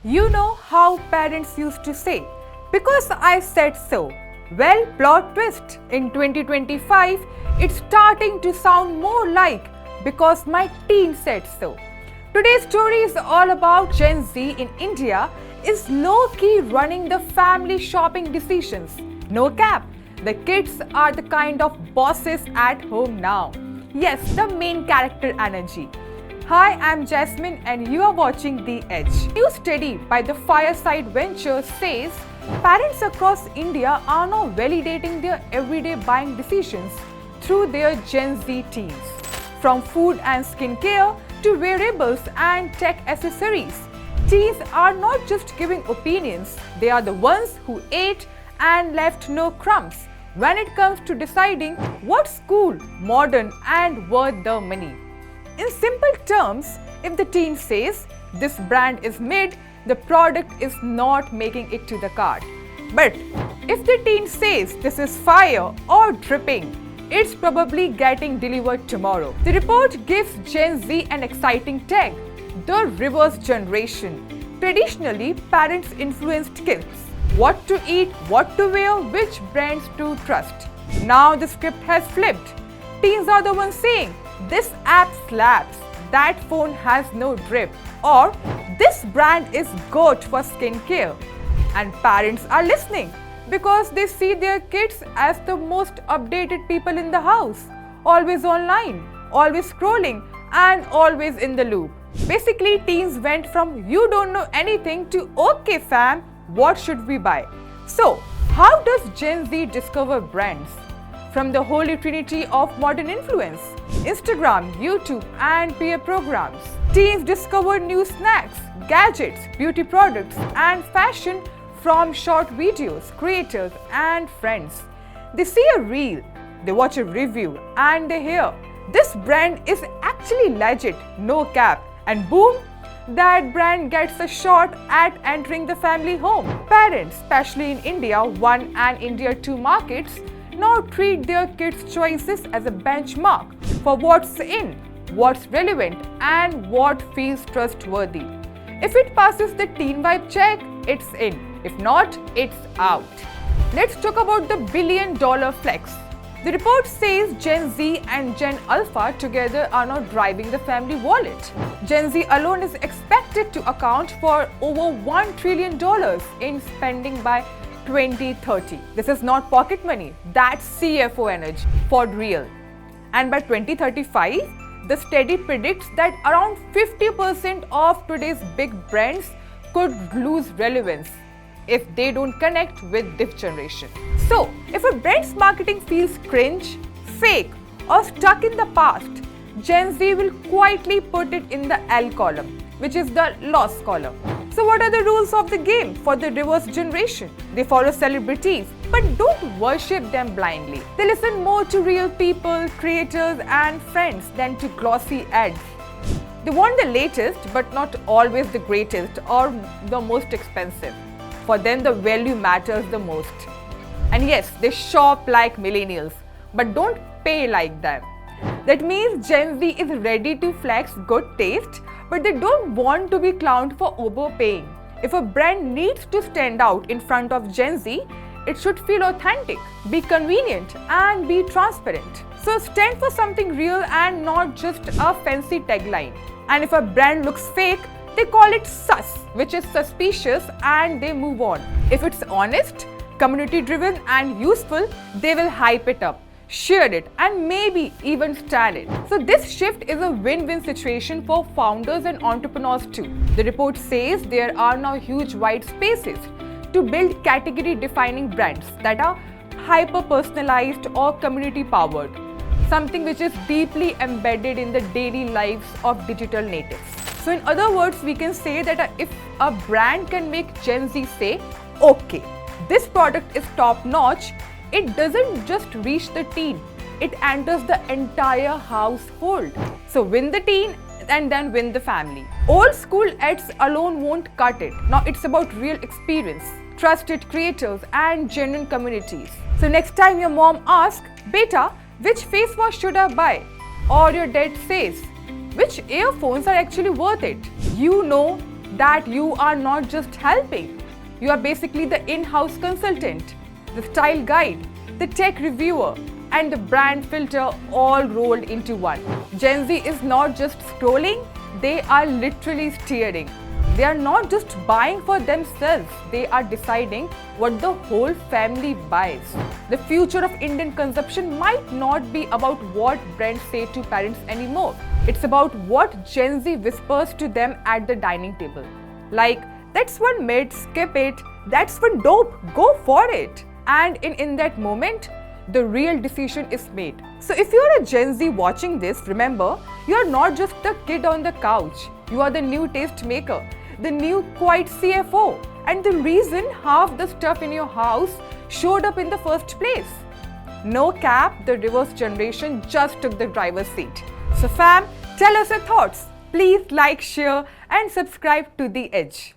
You know how parents used to say, because I said so. Well, plot twist. In 2025, it's starting to sound more like, because my teen said so. Today's story is all about Gen Z in India is low-key running the family shopping decisions. No cap. The kids are the kind of bosses at home now. Yes, the main character energy. Hi, I'm Jasmine and you are watching The Edge. A new study by the Fireside Ventures says parents across India are now validating their everyday buying decisions through their Gen Z teens. From food and skincare to wearables and tech accessories, teens are not just giving opinions, they are the ones who ate and left no crumbs when it comes to deciding what's cool, modern and worth the money. In simple terms, if the teen says this brand is mid, the product is not making it to the cart. But if the teen says this is fire or dripping, it's probably getting delivered tomorrow. The report gives Gen Z an exciting tag, the reverse generation. Traditionally, parents influenced kids. What to eat, what to wear, which brands to trust. Now the script has flipped. Teens are the ones saying, this app slaps, that phone has no drip, or this brand is GOAT for skincare. And parents are listening because they see their kids as the most updated people in the house, always online, always scrolling, and always in the loop. Basically, teens went from you don't know anything to okay fam, what should we buy? So, how does Gen Z discover brands? From the holy trinity of modern influence, Instagram, YouTube, and peer programs, teens discover new snacks, gadgets, beauty products, and fashion from short videos, creators, and friends. They see a reel, they watch a review, and they hear, this brand is actually legit, no cap, and boom, that brand gets a shot at entering the family home. Parents, especially in India 1 and India 2 markets, now treat their kids' choices as a benchmark for what's in, what's relevant, and what feels trustworthy. If it passes the teen vibe check, it's in. If not, it's out. Let's talk about the billion-dollar flex. The report says Gen Z and Gen Alpha together are now driving the family wallet. Gen Z alone is expected to account for over $1 trillion in spending by 2030. This is not pocket money, that's CFO energy for real. And by 2035, the study predicts that around 50% of today's big brands could lose relevance if they don't connect with this generation. So, if a brand's marketing feels cringe, fake, or stuck in the past, Gen Z will quietly put it in the L column, which is the loss column. So what are the rules of the game for the reverse generation? They follow celebrities, but don't worship them blindly. They listen more to real people, creators, and friends than to glossy ads. They want the latest, but not always the greatest or the most expensive. For them, the value matters the most. And yes, they shop like millennials, but don't pay like them. That means Gen Z is ready to flex good taste, but they don't want to be clowned for overpaying. If a brand needs to stand out in front of Gen Z, it should feel authentic, be convenient, and be transparent. So stand for something real and not just a fancy tagline. And if a brand looks fake, they call it sus, which is suspicious, and they move on. If it's honest, community-driven, and useful, they will hype it up, share it, and maybe even style it. So this shift is a win-win situation for founders and entrepreneurs too. The report says there are now huge white spaces to build category-defining brands that are hyper-personalized or community-powered, something which is deeply embedded in the daily lives of digital natives. So in other words, we can say that if a brand can make Gen Z say, okay, this product is top-notch, it doesn't just reach the teen, it enters the entire household. So win the teen and then win the family. Old school ads alone won't cut it. Now it's about real experience, trusted creators, and genuine communities. So next time your mom asks, Beta, which face wash should I buy? Or your dad says, which earphones are actually worth it? You know that you are not just helping. You are basically the in-house consultant, the style guide, the tech reviewer, and the brand filter all rolled into one. Gen Z is not just scrolling, they are literally steering. They are not just buying for themselves, they are deciding what the whole family buys. The future of Indian consumption might not be about what brands say to parents anymore. It's about what Gen Z whispers to them at the dining table. Like, that's one mid, skip it, that's one dope, go for it. And in that moment, the real decision is made. So if you're a Gen Z watching this, remember, you're not just the kid on the couch. You are the new taste maker, the new quiet CFO, and the reason half the stuff in your house showed up in the first place. No cap, the reverse generation just took the driver's seat. So fam, tell us your thoughts. Please like, share and subscribe to The Edge.